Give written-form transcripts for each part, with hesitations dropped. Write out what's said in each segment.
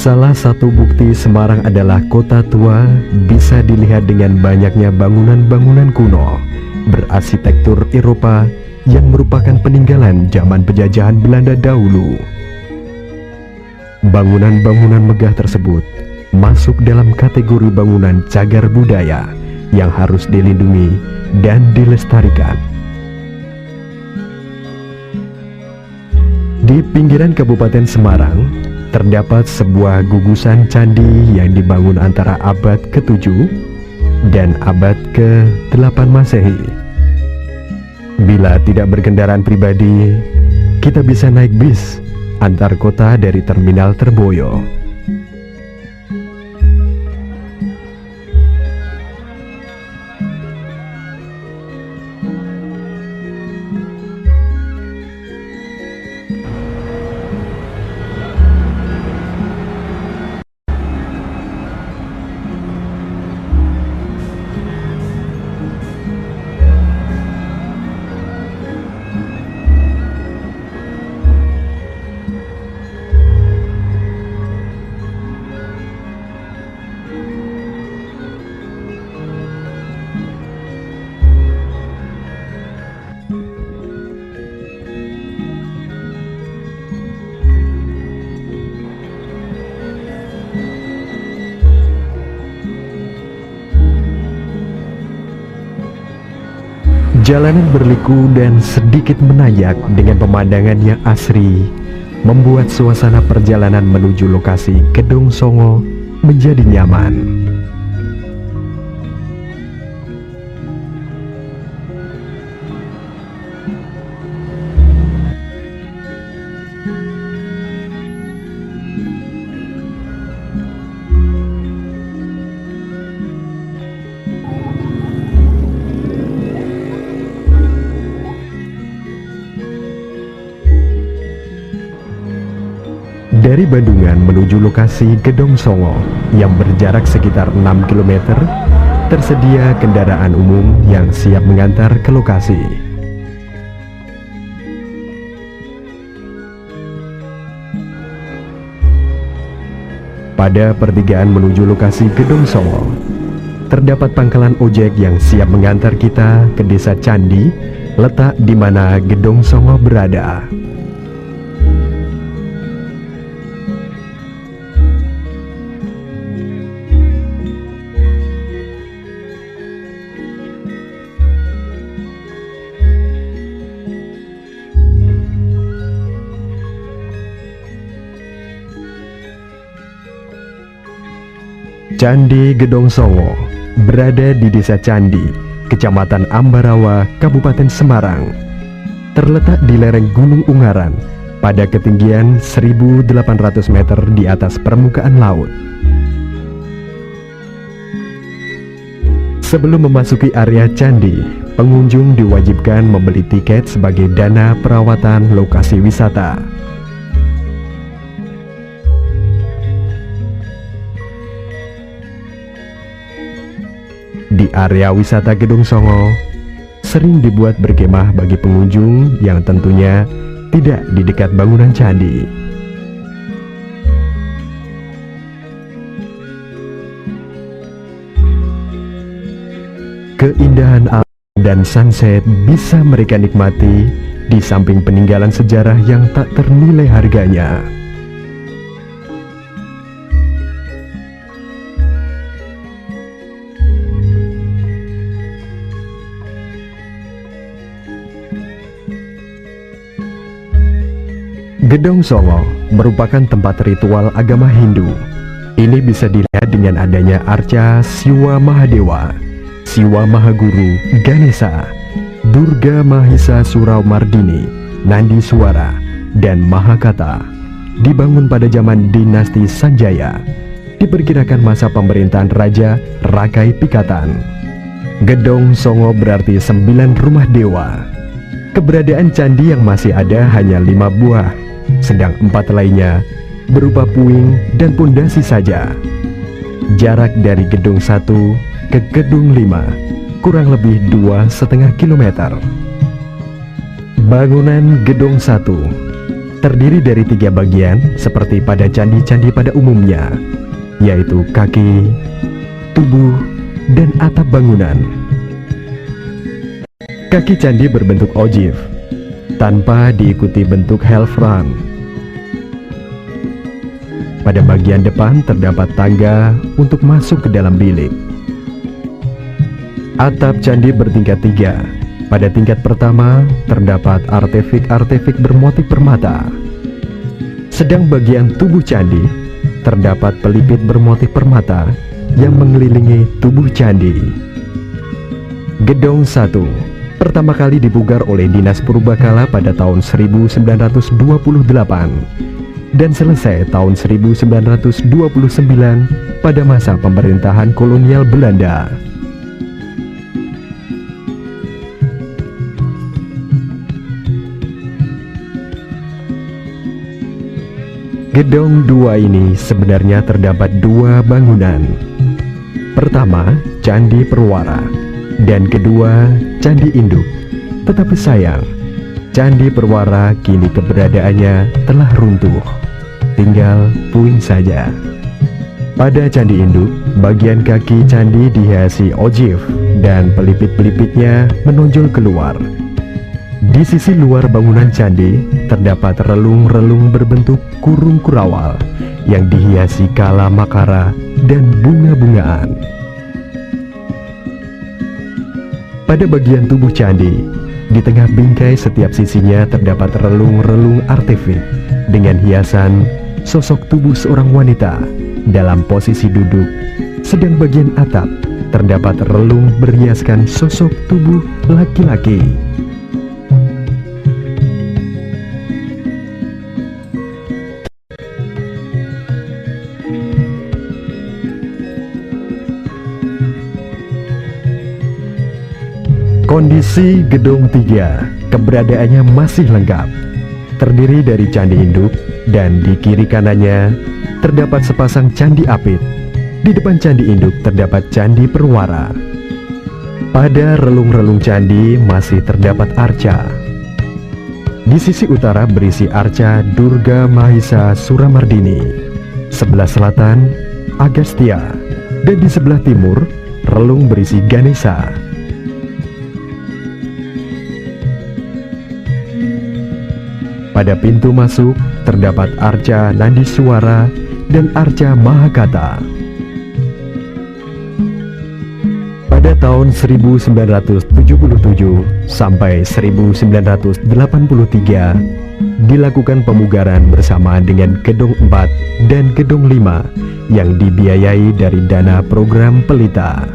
Salah satu bukti Semarang adalah kota tua bisa dilihat dengan banyaknya bangunan-bangunan kuno berarsitektur Eropa yang merupakan peninggalan zaman penjajahan Belanda dahulu. Bangunan-bangunan megah tersebut masuk dalam kategori bangunan cagar budaya yang harus dilindungi dan dilestarikan. Di pinggiran Kabupaten Semarang terdapat sebuah gugusan candi yang dibangun antara abad ke-7 dan abad ke-8 Masehi. Bila tidak berkendaraan pribadi, kita bisa naik bis antar kota dari Terminal Terboyo. Jalanan berliku dan sedikit menanjak dengan pemandangan yang asri membuat suasana perjalanan menuju lokasi Gedong Songo menjadi nyaman. Dari Bandungan menuju lokasi Gedong Songo yang berjarak sekitar 6 km, tersedia kendaraan umum yang siap mengantar ke lokasi. Pada pertigaan menuju lokasi Gedong Songo, terdapat pangkalan ojek yang siap mengantar kita ke Desa Candi, letak di mana Gedong Songo berada. Candi Gedong Songo berada di Desa Candi, Kecamatan Ambarawa, Kabupaten Semarang. Terletak di lereng Gunung Ungaran pada ketinggian 1.800 meter di atas permukaan laut. Sebelum memasuki area candi, pengunjung diwajibkan membeli tiket sebagai dana perawatan lokasi wisata. Di area wisata Gedong Songo, sering dibuat berkemah bagi pengunjung yang tentunya tidak di dekat bangunan candi. Keindahan alam dan sunset bisa mereka nikmati di samping peninggalan sejarah yang tak ternilai harganya. Gedong Songo merupakan tempat ritual agama Hindu. Ini bisa dilihat dengan adanya arca Siwa Mahadewa, Siwa Mahaguru, Ganesha, Durga Mahisa Suramardini, Nandi Suara, dan Mahakata. Dibangun pada zaman dinasti Sanjaya, diperkirakan masa pemerintahan Raja Rakai Pikatan. Gedong Songo berarti 9 rumah dewa. Keberadaan candi yang masih ada hanya 5 buah, sedang 4 lainnya berupa puing dan pondasi saja. Jarak dari Gedung 1 ke Gedung 5 kurang lebih 2,5 km. Bangunan Gedung 1 terdiri dari 3 bagian seperti pada candi-candi pada umumnya, yaitu kaki, tubuh, dan atap bangunan. Kaki candi berbentuk ogive, tanpa diikuti bentuk helfran. Pada bagian depan terdapat tangga untuk masuk ke dalam bilik. Atap candi bertingkat 3. Pada tingkat pertama terdapat artefik-artefik bermotif permata. Sedang bagian tubuh candi terdapat pelipit bermotif permata yang mengelilingi tubuh candi. Gedong 1 pertama kali dipugar oleh Dinas Purbakala pada tahun 1928 dan selesai tahun 1929 pada masa pemerintahan kolonial Belanda. Gedong 2 ini sebenarnya terdapat 2 bangunan. Pertama, Candi Perwara, dan kedua, Candi Induk. Tetapi sayang, Candi Perwara kini keberadaannya telah runtuh, tinggal puing saja. Pada Candi Induk, bagian kaki candi dihiasi ogive dan pelipit-pelipitnya menonjol keluar. Di sisi luar bangunan candi terdapat relung-relung berbentuk kurung kurawal yang dihiasi kala makara dan bunga-bungaan. Pada bagian tubuh candi, di tengah bingkai setiap sisinya terdapat relung-relung artefik dengan hiasan sosok tubuh seorang wanita dalam posisi duduk, sedang bagian atap terdapat relung berhiaskan sosok tubuh laki-laki. Kondisi Gedong 3 keberadaannya masih lengkap, terdiri dari Candi Induk dan di kiri kanannya terdapat sepasang candi apit. Di depan Candi Induk terdapat Candi Perwara. Pada relung-relung candi masih terdapat arca. Di sisi utara berisi arca Durga Mahisa Suramardini, sebelah selatan Agastya, dan di sebelah timur relung berisi Ganesha. Pada pintu masuk terdapat arca Nandiswara dan arca Mahakata. Pada tahun 1977 sampai 1983 dilakukan pemugaran bersamaan dengan Gedong 4 dan Gedong 5 yang dibiayai dari dana program Pelita.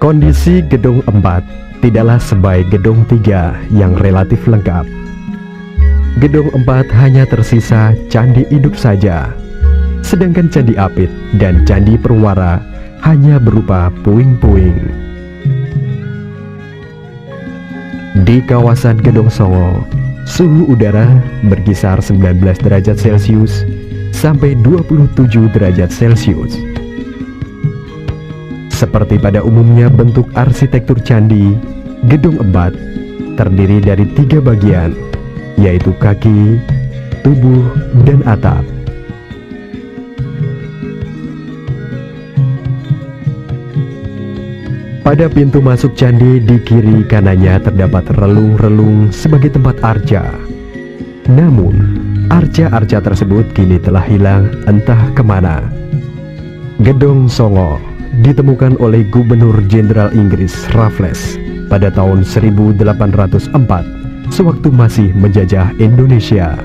Kondisi Gedong 4 tidaklah sebaik Gedong 3 yang relatif lengkap. Gedong 4 hanya tersisa Candi Induk saja, sedangkan Candi Apit dan Candi Perwara hanya berupa puing-puing. Di kawasan Gedong Songo, suhu udara berkisar 19 derajat Celcius sampai 27 derajat Celcius. Seperti pada umumnya bentuk arsitektur candi, Gedong 4 terdiri dari 3 bagian, yaitu kaki, tubuh, dan atap. Pada pintu masuk candi di kiri kanannya terdapat relung-relung sebagai tempat arca. Namun, arca-arca tersebut kini telah hilang entah kemana. Gedong Songo ditemukan oleh Gubernur Jenderal Inggris Raffles pada tahun 1804 sewaktu masih menjajah Indonesia.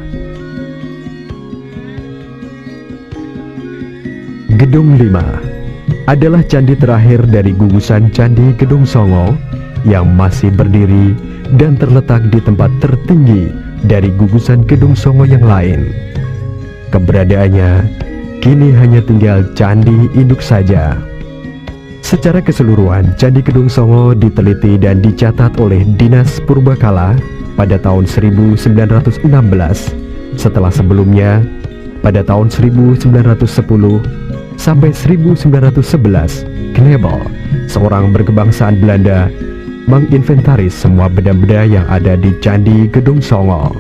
Gedong 5 adalah candi terakhir dari gugusan Candi Gedong Songo yang masih berdiri dan terletak di tempat tertinggi dari gugusan Gedong Songo yang lain. Keberadaannya kini hanya tinggal Candi Induk saja. Secara keseluruhan, Candi Gedong Songo diteliti dan dicatat oleh Dinas Purbakala pada tahun 1916. Setelah sebelumnya, pada tahun 1910 sampai 1911, Knebel, seorang berkebangsaan Belanda, menginventaris semua benda-benda yang ada di Candi Gedong Songo.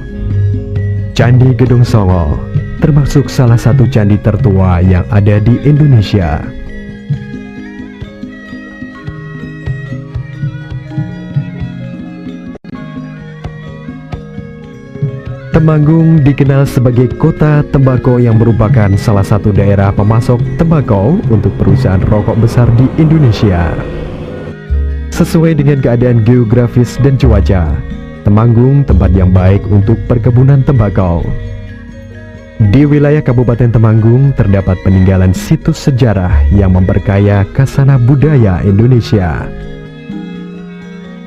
Candi Gedong Songo termasuk salah satu candi tertua yang ada di Indonesia. Temanggung dikenal sebagai kota tembakau yang merupakan salah satu daerah pemasok tembakau untuk perusahaan rokok besar di Indonesia. Sesuai dengan keadaan geografis dan cuaca, Temanggung tempat yang baik untuk perkebunan tembakau. Di wilayah Kabupaten Temanggung terdapat peninggalan situs sejarah yang memperkaya khasana budaya Indonesia.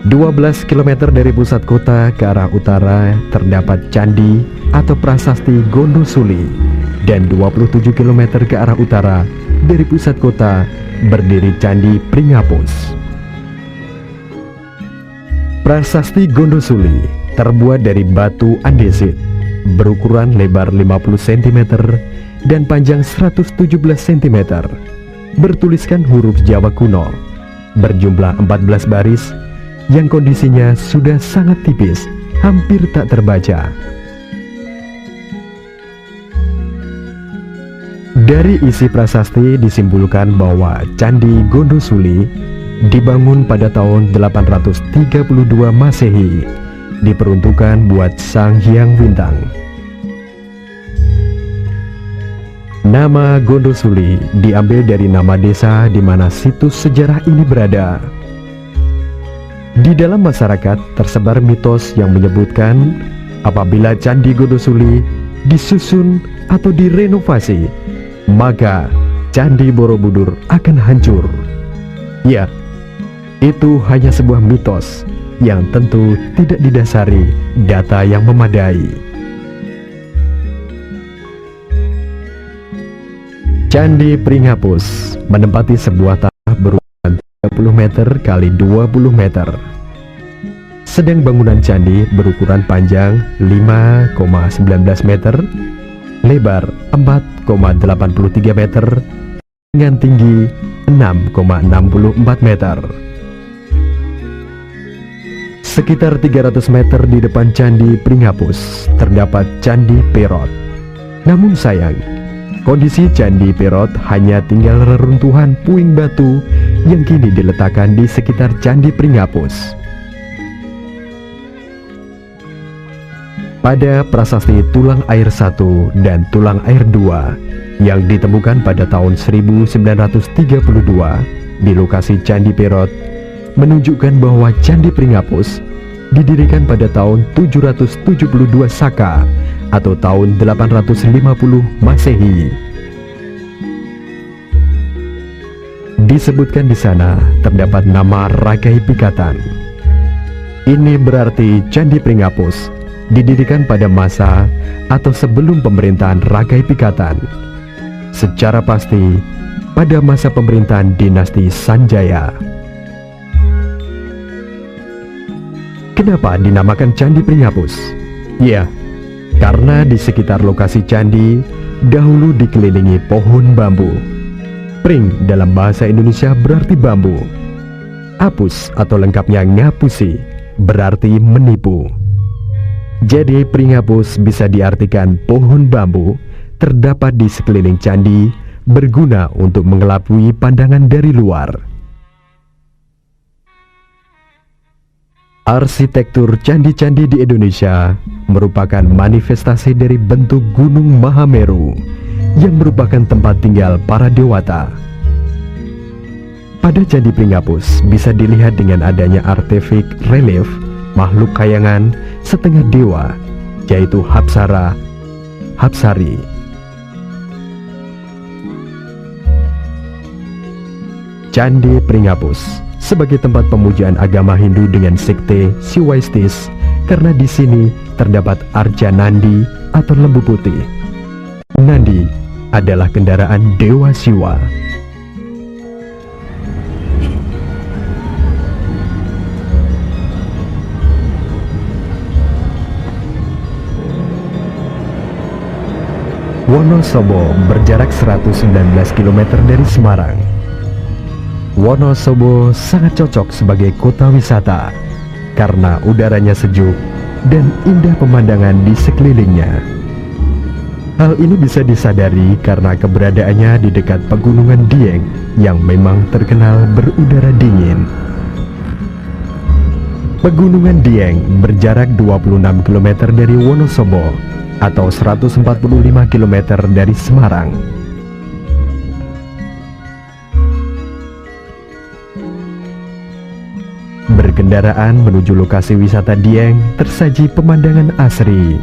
12 km dari pusat kota ke arah utara terdapat candi atau prasasti Gondosuli, dan 27 km ke arah utara dari pusat kota berdiri Candi Pringapus. Prasasti Gondosuli terbuat dari batu andesit berukuran lebar 50 cm dan panjang 117 cm, bertuliskan huruf Jawa kuno, berjumlah 14 baris yang kondisinya sudah sangat tipis, hampir tak terbaca. Dari isi prasasti disimpulkan bahwa Candi Gondosuli dibangun pada tahun 832 Masehi, diperuntukkan buat Sang Hyang Wintang. Nama Gondosuli diambil dari nama desa di mana situs sejarah ini berada. Di dalam masyarakat tersebar mitos yang menyebutkan apabila Candi Gondosuli disusun atau direnovasi, maka Candi Borobudur akan hancur. Ya, itu hanya sebuah mitos yang tentu tidak didasari data yang memadai. Candi Pringapus menempati sebuah tanah berukuran 30 meter kali 20 meter. Sedang bangunan candi berukuran panjang 5,19 meter, lebar 4,83 meter, dengan tinggi 6,64 meter. Sekitar 300 meter di depan Candi Pringapus terdapat Candi Perot. Namun sayang, kondisi Candi Perot hanya tinggal reruntuhan puing batu yang kini diletakkan di sekitar Candi Pringapus. Pada prasasti Tulang Air 1 dan Tulang Air 2 yang ditemukan pada tahun 1932 di lokasi Candi Perot, menunjukkan bahwa Candi Pringapus didirikan pada tahun 772 Saka atau tahun 850 Masehi. Disebutkan di sana terdapat nama Ragai Pikatan. Ini berarti Candi Pringapus didirikan pada masa atau sebelum pemerintahan Ragai Pikatan. Secara pasti pada masa pemerintahan dinasti Sanjaya. Kenapa dinamakan Candi Pringapus? Ya, karena di sekitar lokasi candi dahulu dikelilingi pohon bambu. Pring dalam bahasa Indonesia berarti bambu. Apus atau lengkapnya ngapusi berarti menipu. Jadi Pringapus bisa diartikan pohon bambu terdapat di sekeliling candi, berguna untuk mengelabui pandangan dari luar. Arsitektur candi-candi di Indonesia merupakan manifestasi dari bentuk Gunung Mahameru yang merupakan tempat tinggal para dewata. Pada Candi Pringapus bisa dilihat dengan adanya artefak relief makhluk kayangan setengah dewa, yaitu Hapsara, Hapsari. Candi Pringapus sebagai tempat pemujaan agama Hindu dengan sekte Siwaistis, karena di sini terdapat arca Nandi atau lembu putih. Nandi adalah kendaraan Dewa Siwa. Wonosobo berjarak 119 km dari Semarang. Wonosobo sangat cocok sebagai kota wisata karena udaranya sejuk dan indah pemandangan di sekelilingnya. Hal ini bisa disadari karena keberadaannya di dekat Pegunungan Dieng yang memang terkenal berudara dingin. Pegunungan Dieng berjarak 26 km dari Wonosobo atau 145 km dari Semarang. Berkendaraan menuju lokasi wisata Dieng tersaji pemandangan asri.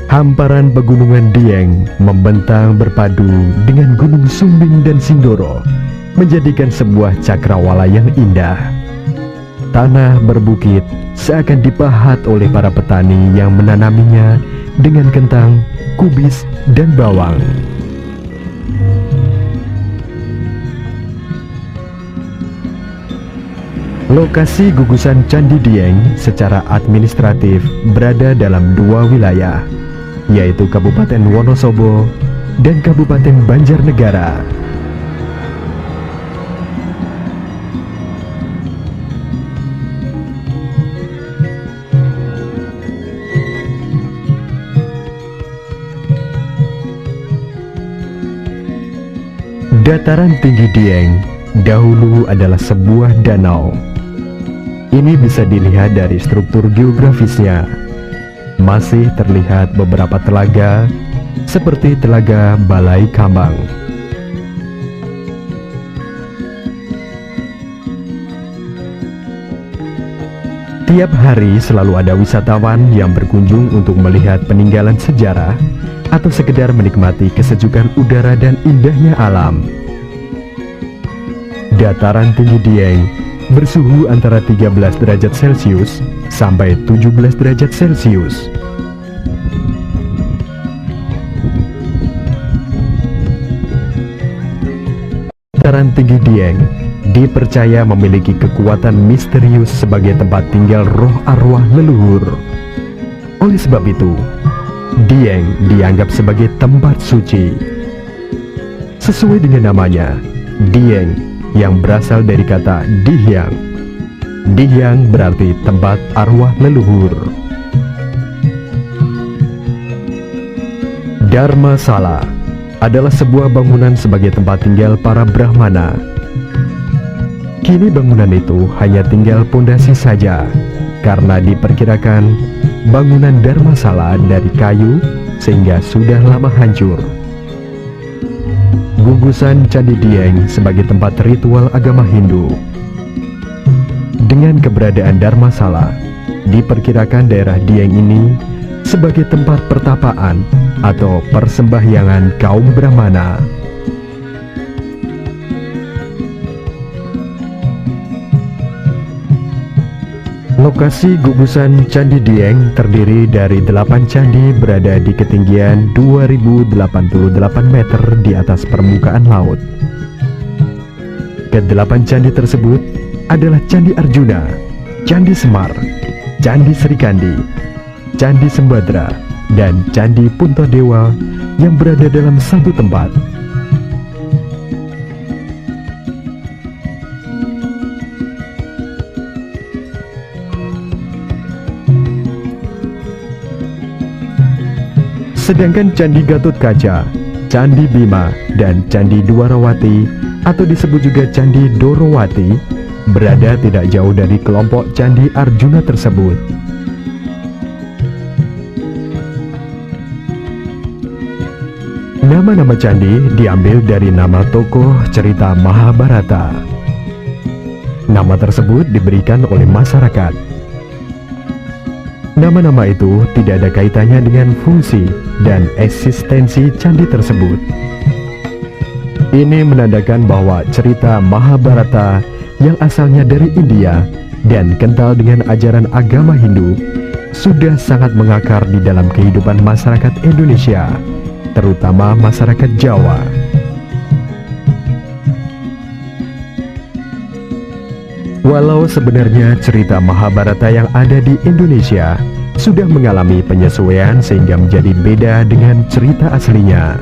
Hamparan Pegunungan Dieng membentang berpadu dengan Gunung Sumbing dan Sindoro, menjadikan sebuah cakrawala yang indah. Tanah berbukit seakan dipahat oleh para petani yang menanaminya dengan kentang, kubis, dan bawang. Lokasi gugusan Candi Dieng secara administratif berada dalam dua wilayah, yaitu Kabupaten Wonosobo dan Kabupaten Banjarnegara. Dataran tinggi Dieng dahulu adalah sebuah danau. Ini bisa dilihat dari struktur geografisnya. Masih terlihat beberapa telaga, seperti Telaga Balai Kambang. Tiap hari selalu ada wisatawan yang berkunjung untuk melihat peninggalan sejarah atau sekedar menikmati kesejukan udara dan indahnya alam. Dataran tinggi Dieng bersuhu antara 13 derajat Celcius sampai 17 derajat Celcius. Dataran tinggi Dieng dipercaya memiliki kekuatan misterius sebagai tempat tinggal roh arwah leluhur. Oleh sebab itu, Dieng dianggap sebagai tempat suci. Sesuai dengan namanya, Dieng yang berasal dari kata Dihyang. Dihyang berarti tempat arwah leluhur. Dharmasala adalah sebuah bangunan sebagai tempat tinggal para Brahmana. Kini bangunan itu hanya tinggal pondasi saja, karena diperkirakan bangunan Dharmasala dari kayu sehingga sudah lama hancur. Gugusan Candi Dieng sebagai tempat ritual agama Hindu. Dengan keberadaan Dharmasala, diperkirakan daerah Dieng ini sebagai tempat pertapaan atau persembahyangan kaum Brahmana. Lokasi gugusan Candi Dieng terdiri dari 8 candi berada di ketinggian 2088 meter di atas permukaan laut. Ke-8 candi tersebut adalah Candi Arjuna, Candi Semar, Candi Srikandi, Candi Sembadra, dan Candi Puntadewa yang berada dalam satu tempat. Sedangkan Candi Gatotkaca, Candi Bima, dan Candi Dwarawati atau disebut juga Candi Dorowati berada tidak jauh dari kelompok Candi Arjuna tersebut. Nama-nama candi diambil dari nama tokoh cerita Mahabharata. Nama tersebut diberikan oleh masyarakat. Nama-nama itu tidak ada kaitannya dengan fungsi dan eksistensi candi tersebut. Ini menandakan bahwa cerita Mahabharata yang asalnya dari India dan kental dengan ajaran agama Hindu sudah sangat mengakar di dalam kehidupan masyarakat Indonesia, terutama masyarakat Jawa. Walau sebenarnya cerita Mahabharata yang ada di Indonesia sudah mengalami penyesuaian sehingga menjadi beda dengan cerita aslinya.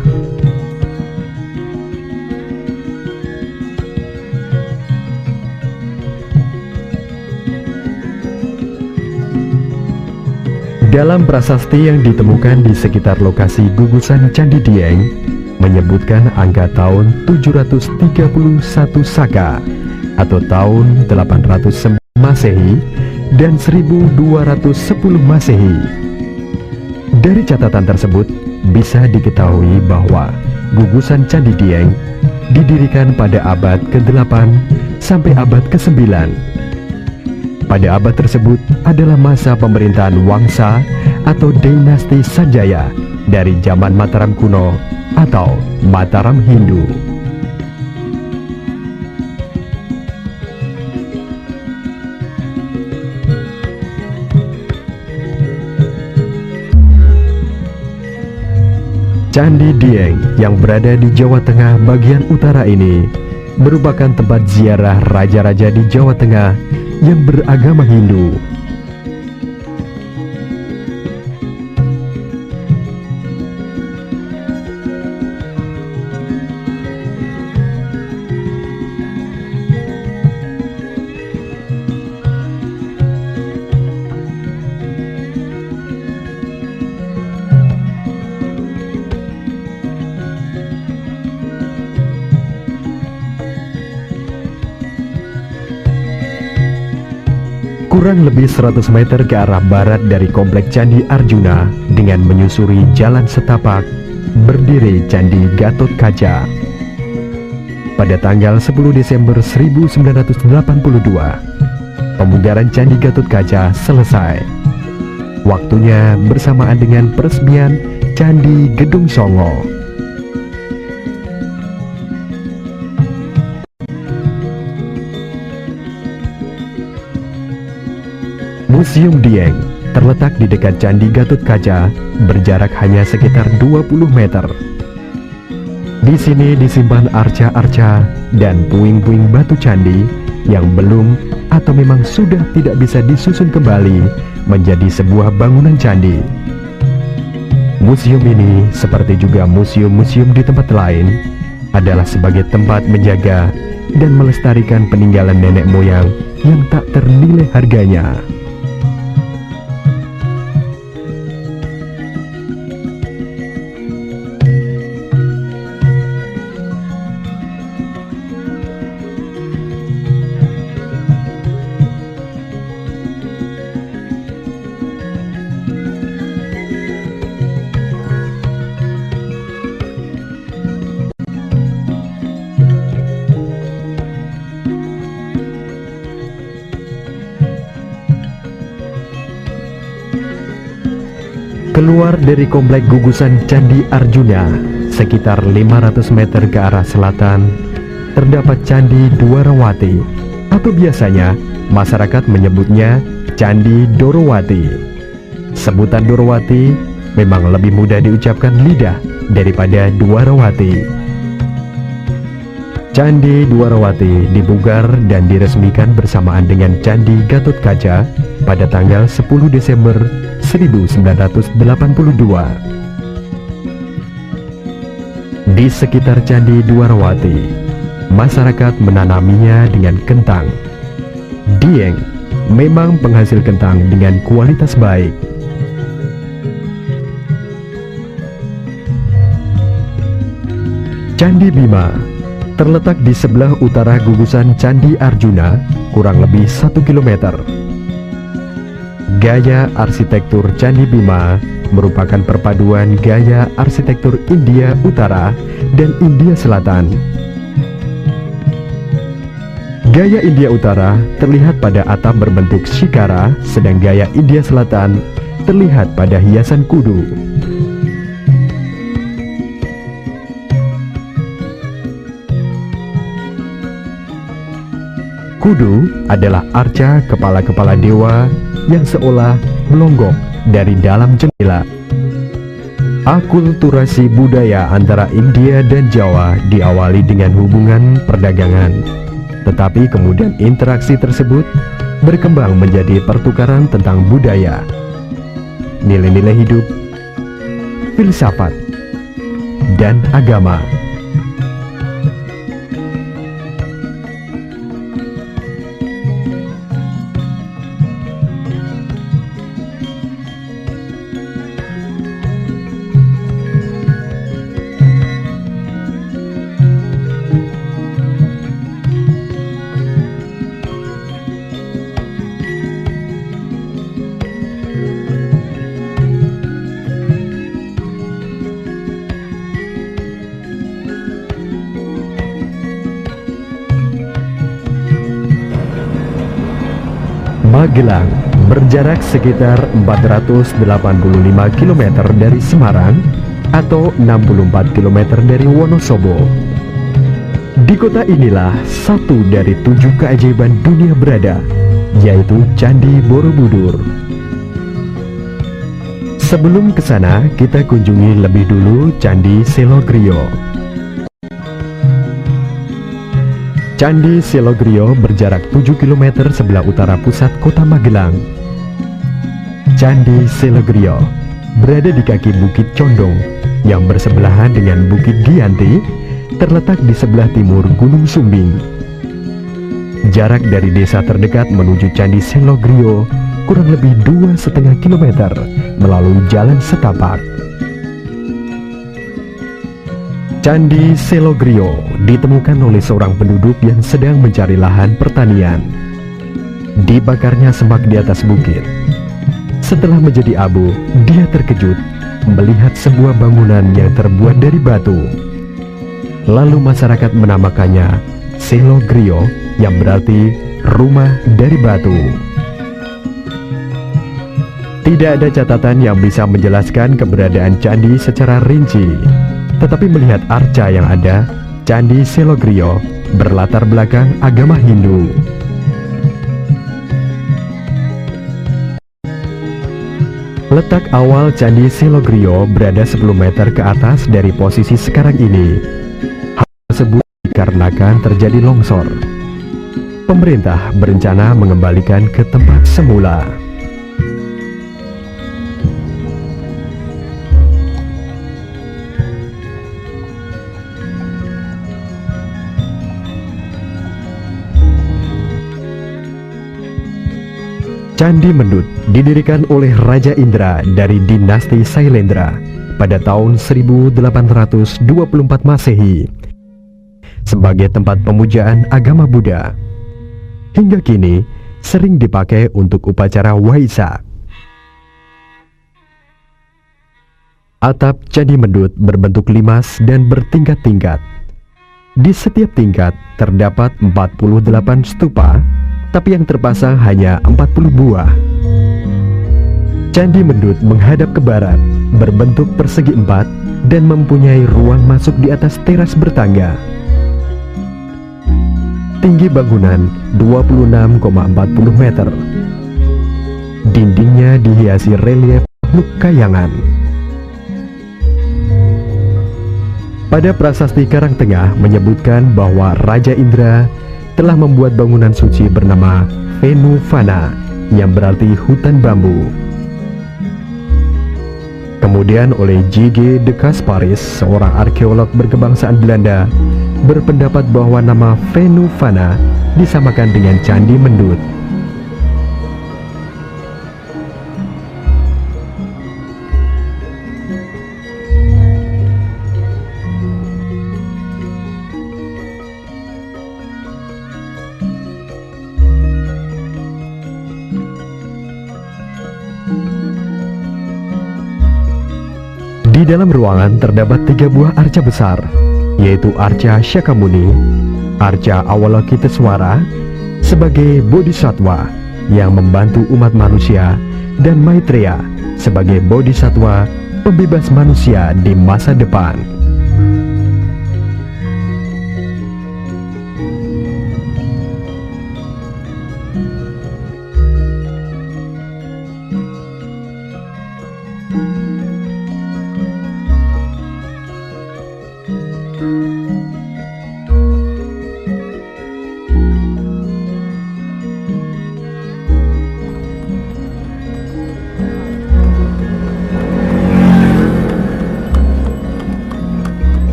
Dalam prasasti yang ditemukan di sekitar lokasi gugusan Candi Dieng menyebutkan angka tahun 731 Saka atau tahun 809 Masehi dan 1210 Masehi. Dari catatan tersebut bisa diketahui bahwa gugusan Candi Dieng didirikan pada abad ke-8 sampai abad ke-9. Pada abad tersebut adalah masa pemerintahan Wangsa atau dinasti Sanjaya dari zaman Mataram kuno atau Mataram Hindu. Candi Dieng yang berada di Jawa Tengah bagian utara ini merupakan tempat ziarah raja-raja di Jawa Tengah yang beragama Hindu. Kurang lebih 100 meter ke arah barat dari komplek Candi Arjuna dengan menyusuri jalan setapak berdiri Candi Gatotkaca. Pada tanggal 10 Desember 1982, pemugaran Candi Gatotkaca selesai. Waktunya bersamaan dengan peresmian Candi Gedung Songo. Museum Dieng terletak di dekat Candi Gatotkaca, berjarak hanya sekitar 20 meter. Di sini disimpan arca-arca dan puing-puing batu candi yang belum atau memang sudah tidak bisa disusun kembali menjadi sebuah bangunan candi. Museum ini, seperti juga museum-museum di tempat lain, adalah sebagai tempat menjaga dan melestarikan peninggalan nenek moyang yang tak ternilai harganya. Keluar dari komplek gugusan Candi Arjuna, sekitar 500 meter ke arah selatan, terdapat Candi Dwarawati, atau biasanya masyarakat menyebutnya Candi Dorowati. Sebutan Dorowati memang lebih mudah diucapkan lidah daripada Dwarawati. Candi Dwarawati dibugar dan diresmikan bersamaan dengan Candi Gatotkaca pada tanggal 10 Desember 1982. Di sekitar Candi Dwarawati, masyarakat menanaminya dengan kentang. Dieng memang penghasil kentang dengan kualitas baik. Candi Bima terletak di sebelah utara gugusan Candi Arjuna, kurang lebih 1 km. Gaya arsitektur Candi Bima merupakan perpaduan gaya arsitektur India Utara dan India Selatan. Gaya India Utara terlihat pada atap berbentuk shikara, sedang gaya India Selatan terlihat pada hiasan kudu. Kudu adalah arca kepala-kepala dewa yang seolah melonggok dari dalam jendela. Akulturasi budaya antara India dan Jawa diawali dengan hubungan perdagangan, tetapi kemudian interaksi tersebut berkembang menjadi pertukaran tentang budaya. nilai-nilai hidup, filsafat, dan agama. Magelang berjarak sekitar 485 km dari Semarang atau 64 km dari Wonosobo. Di kota inilah satu dari 7 keajaiban dunia berada, yaitu Candi Borobudur. Sebelum ke sana, kita kunjungi lebih dulu Candi Selogrio. Candi Selogrio berjarak 7 km sebelah utara pusat kota Magelang. Candi Selogrio berada di kaki Bukit Condong yang bersebelahan dengan Bukit Giyanti, terletak di sebelah timur Gunung Sumbing. Jarak dari desa terdekat menuju Candi Selogrio kurang lebih 2,5 km melalui jalan setapak. Candi Selogrio ditemukan oleh seorang penduduk yang sedang mencari lahan pertanian. Dibakarnya semak di atas bukit. Setelah menjadi abu, dia terkejut melihat sebuah bangunan yang terbuat dari batu. Lalu masyarakat menamakannya Selogrio, yang berarti rumah dari batu. Tidak ada catatan yang bisa menjelaskan keberadaan candi secara rinci. Tetapi melihat arca yang ada, Candi Selogrio berlatar belakang agama Hindu. Letak awal Candi Selogrio berada 10 meter ke atas dari posisi sekarang ini. Hal tersebut dikarenakan terjadi longsor. Pemerintah berencana mengembalikan ke tempat semula. Candi Mendut didirikan oleh Raja Indra dari dinasti Sailendra pada tahun 1824 Masehi sebagai tempat pemujaan agama Buddha. Hingga kini sering dipakai untuk upacara Waisak. Atap Candi Mendut berbentuk limas dan bertingkat-tingkat. Di setiap tingkat terdapat 48 stupa, tapi yang terpasang hanya 40 buah. Candi Mendut menghadap ke barat, berbentuk persegi 4 dan mempunyai ruang masuk di atas teras bertangga. Tinggi bangunan 26,40 meter. Dindingnya dihiasi relief makhluk kayangan. Pada prasasti Karangtengah menyebutkan bahwa Raja Indra telah membuat bangunan suci bernama Venuvana, yang berarti hutan bambu. Kemudian oleh J.G. de Kasparis, seorang arkeolog berkebangsaan Belanda, berpendapat bahwa nama Venuvana disamakan dengan Candi Mendut. Di dalam ruangan terdapat 3 buah arca besar, yaitu arca Syakyamuni, arca Avalokiteswara sebagai bodhisattva yang membantu umat manusia, dan Maitreya sebagai bodhisattva pembebas manusia di masa depan.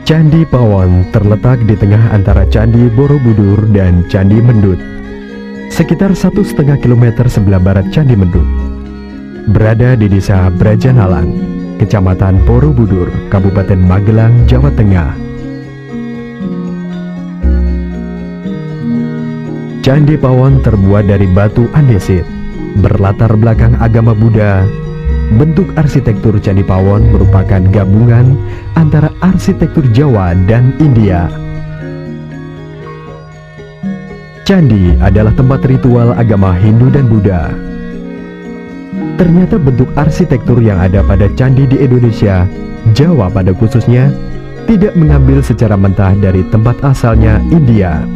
Candi Pawon terletak di tengah antara Candi Borobudur dan Candi Mendut, sekitar 1,5 km sebelah barat Candi Mendut. Berada di Desa Brajanalan, Kecamatan Borobudur, Kabupaten Magelang, Jawa Tengah. Candi Pawon terbuat dari batu andesit, berlatar belakang agama Buddha. Bentuk arsitektur Candi Pawon merupakan gabungan antara arsitektur Jawa dan India. Candi adalah tempat ritual agama Hindu dan Buddha. Ternyata bentuk arsitektur yang ada pada candi di Indonesia, Jawa pada khususnya, tidak mengambil secara mentah dari tempat asalnya India,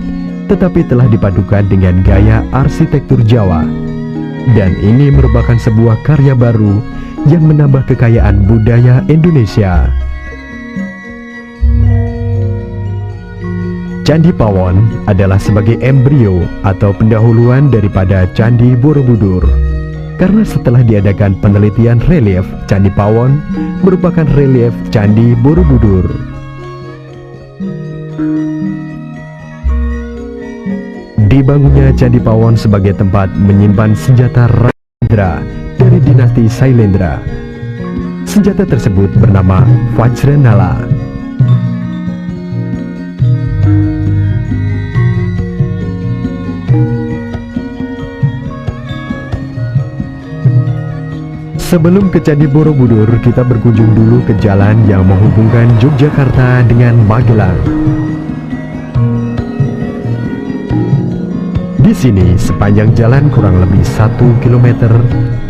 tetapi telah dipadukan dengan gaya arsitektur Jawa. Dan ini merupakan sebuah karya baru yang menambah kekayaan budaya Indonesia. Candi Pawon adalah sebagai embrio atau pendahuluan daripada Candi Borobudur. Karena setelah diadakan penelitian relief, Candi Pawon merupakan relief Candi Borobudur. Dibangunnya Candi Pawon sebagai tempat menyimpan senjata Raja dari dinasti Sailendra. Senjata tersebut bernama Vajranala. Sebelum ke Candi Borobudur, kita berkunjung dulu ke jalan yang menghubungkan Yogyakarta dengan Magelang. Di sini, sepanjang jalan kurang lebih 1 km,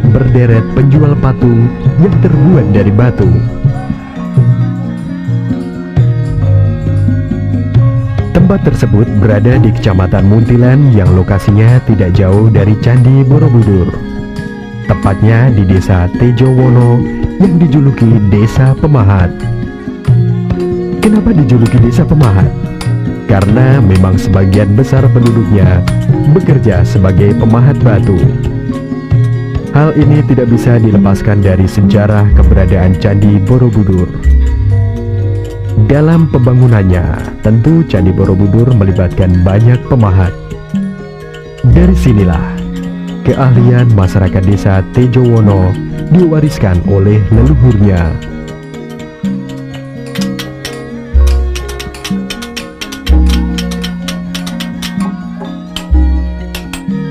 berderet penjual patung yang terbuat dari batu. Tempat tersebut berada di Kecamatan Muntilan yang lokasinya tidak jauh dari Candi Borobudur. Tepatnya di Desa Tejowono yang dijuluki Desa Pemahat. Kenapa dijuluki Desa Pemahat? Karena memang sebagian besar penduduknya bekerja sebagai pemahat batu. Hal ini tidak bisa dilepaskan dari sejarah keberadaan Candi Borobudur. Dalam pembangunannya, tentu Candi Borobudur melibatkan banyak pemahat. Dari sinilah keahlian masyarakat Desa Tejowono diwariskan oleh leluhurnya.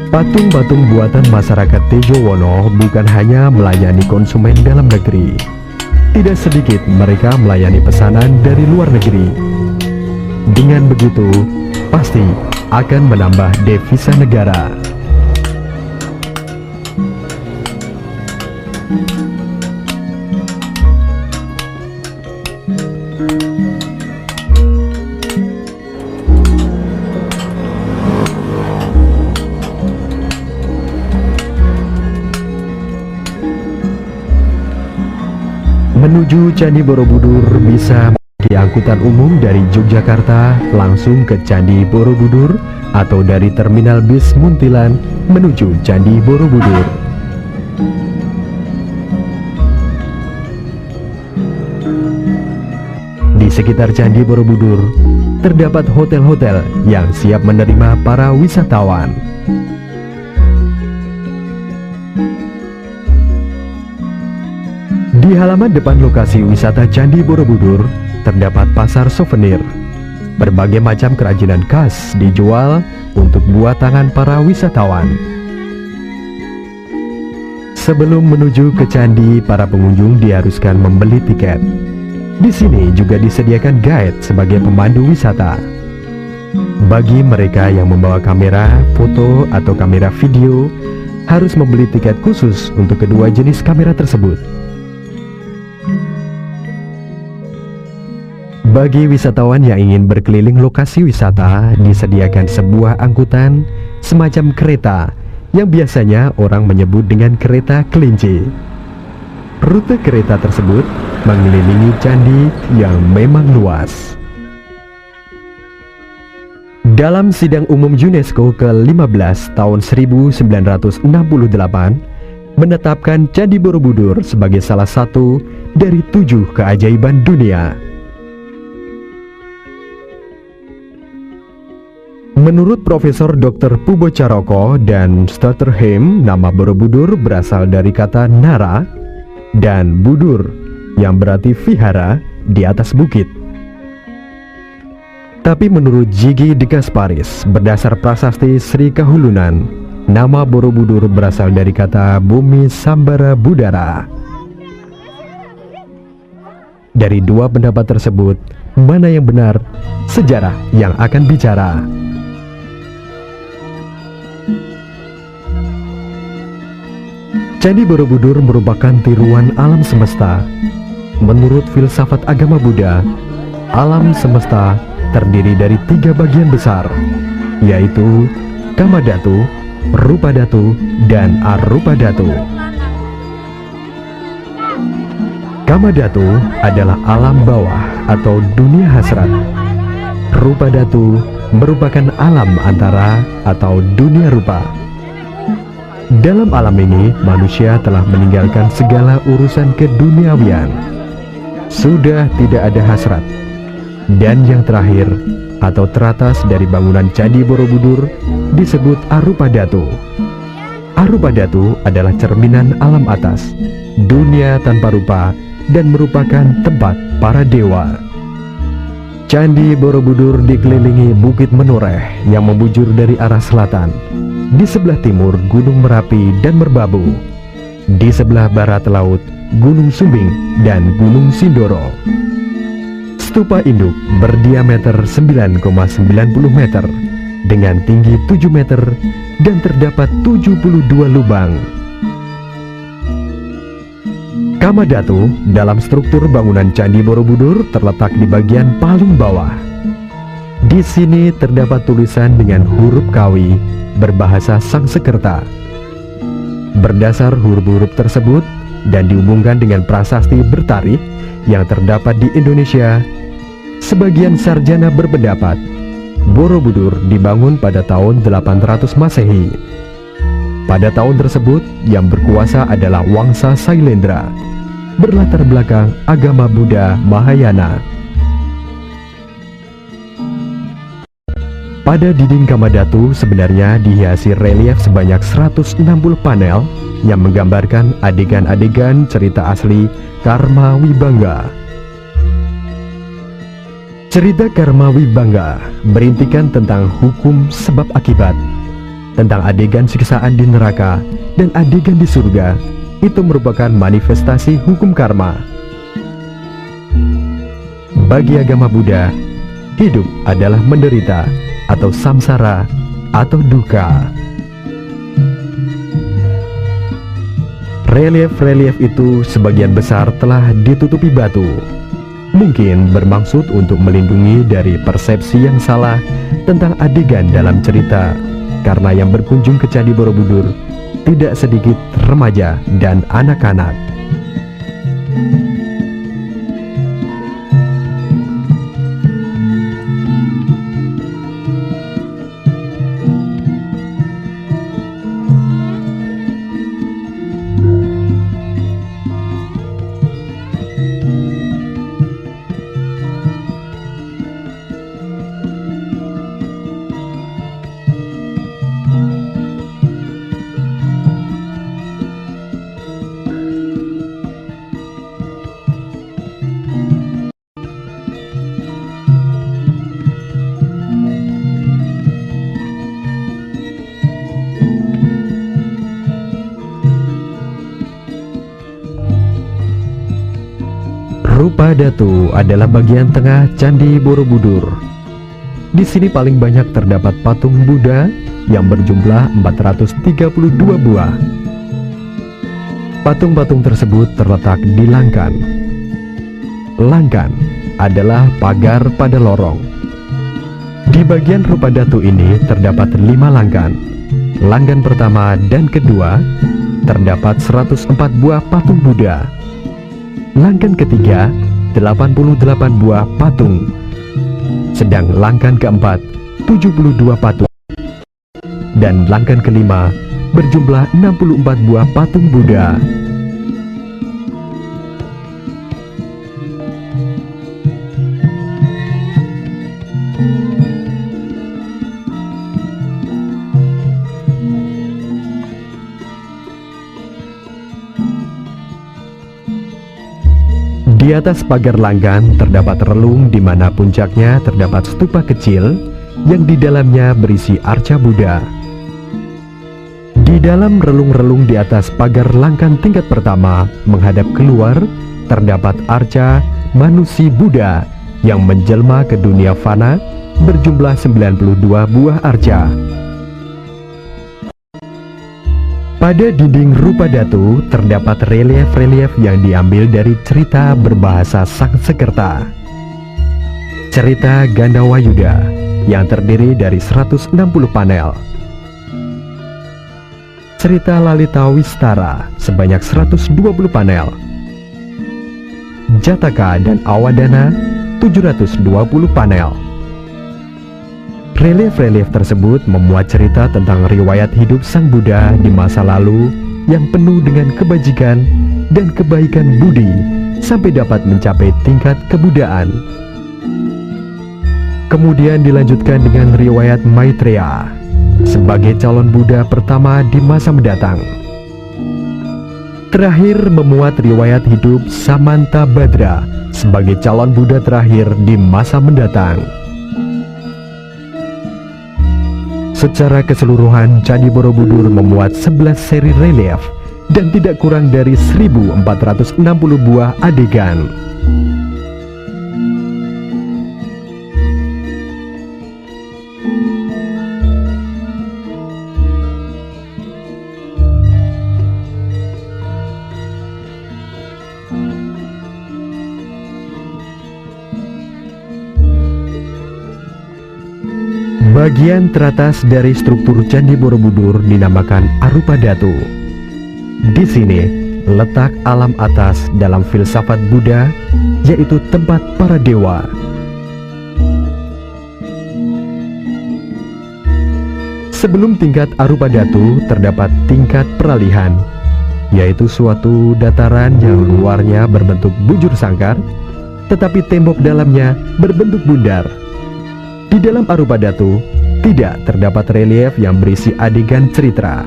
Patung-patung buatan masyarakat Tejowono bukan hanya melayani konsumen dalam negeri. Tidak sedikit mereka melayani pesanan dari luar negeri. Dengan begitu, pasti akan menambah devisa negara. Menuju Candi Borobudur bisa menggunakan angkutan umum dari Yogyakarta langsung ke Candi Borobudur atau dari terminal bis Muntilan menuju Candi Borobudur. Di sekitar Candi Borobudur terdapat hotel-hotel yang siap menerima para wisatawan. Di halaman depan lokasi wisata Candi Borobudur terdapat pasar souvenir. Berbagai macam kerajinan khas dijual untuk buat tangan para wisatawan. Sebelum menuju ke candi, para pengunjung diharuskan membeli tiket. Di sini juga disediakan guide sebagai pemandu wisata. Bagi mereka yang membawa kamera, foto, atau kamera video, harus membeli tiket khusus untuk kedua jenis kamera tersebut. Bagi wisatawan yang ingin berkeliling lokasi wisata, disediakan sebuah angkutan semacam kereta yang biasanya orang menyebut dengan kereta kelinci. Rute kereta tersebut mengelilingi candi yang memang luas. Dalam Sidang Umum UNESCO ke-15 tahun 1968, menetapkan Candi Borobudur sebagai salah satu dari 7 keajaiban dunia. Menurut Profesor Dr. Pubo Caroko dan Stutterheim, nama Borobudur berasal dari kata nara dan budur yang berarti vihara di atas bukit. Tapi menurut Jigi de Gasparis, berdasar prasasti Sri Kahulunan, nama Borobudur berasal dari kata bumi sambara budara. Dari dua pendapat tersebut, mana yang benar? Sejarah yang akan bicara. Candi Borobudur merupakan tiruan alam semesta. Menurut filsafat agama Buddha, alam semesta terdiri dari 3 bagian besar, yaitu Kamadhatu, Rupadhatu, dan Arupadhatu. Kamadhatu adalah alam bawah atau dunia hasrat. Rupadhatu merupakan alam antara atau dunia rupa. Dalam alam ini, manusia telah meninggalkan segala urusan keduniawian. Sudah tidak ada hasrat. Dan yang terakhir, atau teratas dari bangunan Candi Borobudur, disebut Arupadhatu. Arupadhatu adalah cerminan alam atas, dunia tanpa rupa, dan merupakan tempat para dewa. Candi Borobudur dikelilingi Bukit Menoreh yang membujur dari arah selatan. Di sebelah timur Gunung Merapi dan Merbabu. Di sebelah barat laut Gunung Sumbing dan Gunung Sindoro. Stupa induk berdiameter 9,90 meter dengan tinggi 7 meter dan terdapat 72 lubang. Kamadhatu dalam struktur bangunan Candi Borobudur terletak di bagian paling bawah. Di sini terdapat tulisan dengan huruf Kawi berbahasa Sangsekerta. Berdasar huruf-huruf tersebut dan dihubungkan dengan prasasti bertarikh yang terdapat di Indonesia, sebagian sarjana berpendapat Borobudur dibangun pada tahun 800 Masehi. Pada tahun tersebut yang berkuasa adalah Wangsa Sailendra, berlatar belakang agama Buddha Mahayana. Pada dinding Kamadhatu sebenarnya dihiasi relief sebanyak 160 panel yang menggambarkan adegan-adegan cerita asli Karma Wibanga. Cerita Karma Wibanga berintikan tentang hukum sebab akibat, tentang adegan siksaan di neraka dan adegan di surga. Itu merupakan manifestasi hukum karma. Bagi agama Buddha, hidup adalah menderita atau samsara atau duka. Relief-relief itu sebagian besar telah ditutupi batu. Mungkin bermaksud untuk melindungi dari persepsi yang salah tentang adegan dalam cerita, karena yang berkunjung ke Candi Borobudur tidak sedikit remaja dan anak-anak. Rupadhatu adalah bagian tengah Candi Borobudur. Di sini paling banyak terdapat patung Buddha yang berjumlah 432 buah. Patung-patung tersebut terletak di Langkan. Langkan adalah pagar pada lorong. Di bagian Rupadhatu ini terdapat 5 langkan. Langkan pertama dan kedua terdapat 104 buah patung Buddha. Langkan ketiga 88 buah patung. Sedang langkan keempat 72 patung. Dan langkan kelima berjumlah 64 buah patung Buddha. Di atas pagar langgan terdapat relung di mana puncaknya terdapat stupa kecil yang di dalamnya berisi arca Buddha. Di dalam relung-relung di atas pagar langgan tingkat pertama menghadap keluar terdapat arca manusia Buddha yang menjelma ke dunia fana berjumlah 92 buah arca. Pada dinding rupa datu terdapat relief-relief yang diambil dari cerita berbahasa Sanskerta. Cerita Gandawayuda yang terdiri dari 160 panel. Cerita Lalita Wistara sebanyak 120 panel. Jataka dan Awadana 720 panel. Relief-relief tersebut memuat cerita tentang riwayat hidup Sang Buddha di masa lalu yang penuh dengan kebajikan dan kebaikan budi sampai dapat mencapai tingkat kebudaan. Kemudian dilanjutkan dengan riwayat Maitreya sebagai calon Buddha pertama di masa mendatang. Terakhir memuat riwayat hidup Samantabhadra sebagai calon Buddha terakhir di masa mendatang. Secara keseluruhan, Candi Borobudur memuat 11 seri relief dan tidak kurang dari 1460 buah adegan. Bagian teratas dari struktur Candi Borobudur dinamakan Arupa Datu. Di sini letak alam atas dalam filsafat Buddha, yaitu tempat para dewa. Sebelum tingkat Arupa Datu terdapat tingkat peralihan, yaitu suatu dataran yang luarnya berbentuk bujur sangkar, tetapi tembok dalamnya berbentuk bundar. Di dalam Arupa Datu tidak terdapat relief yang berisi adegan cerita.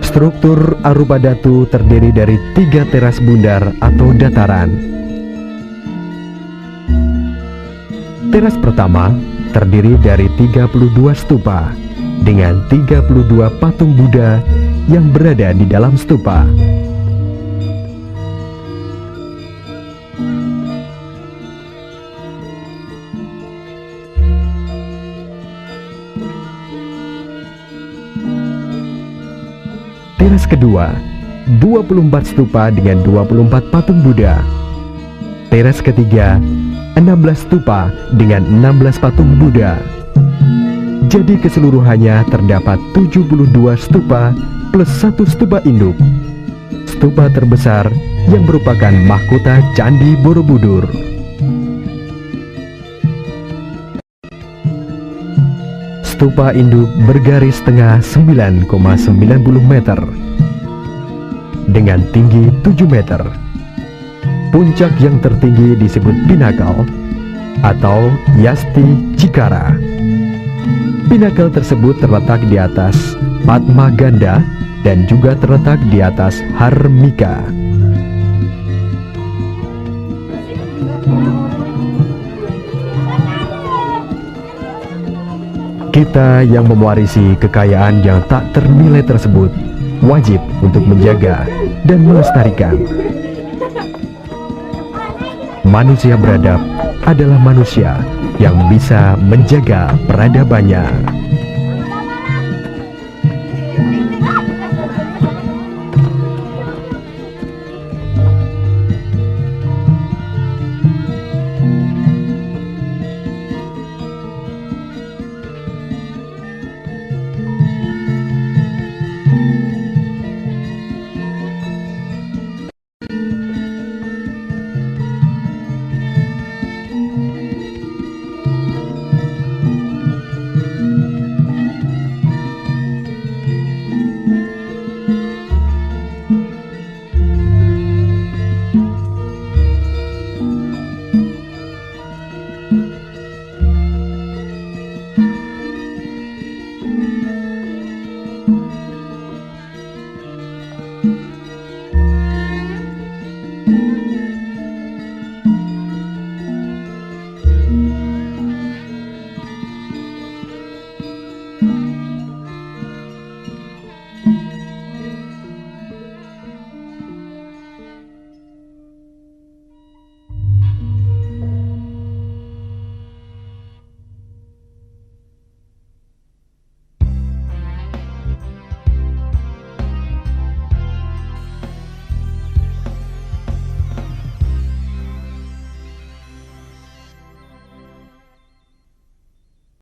Struktur Arupa Datu terdiri dari 3 teras bundar atau dataran. Teras pertama terdiri dari 32 stupa dengan 32 patung Buddha yang berada di dalam stupa. Teras kedua, 24 stupa dengan 24 patung Buddha. Teras ketiga, 16 stupa dengan 16 patung Buddha. Jadi keseluruhannya terdapat 72 stupa plus 1 stupa induk. Stupa terbesar yang merupakan mahkota Candi Borobudur. Stupa induk bergaris tengah 9,90 meter dengan tinggi 7 meter. Puncak yang tertinggi disebut Pinnacle atau Yasti Cikara. Pinnacle tersebut terletak di atas Padma Ganda dan juga terletak di atas Harmika. Kita yang mewarisi kekayaan yang tak ternilai tersebut wajib untuk menjaga dan melestarikan. Manusia beradab adalah manusia yang bisa menjaga peradabannya.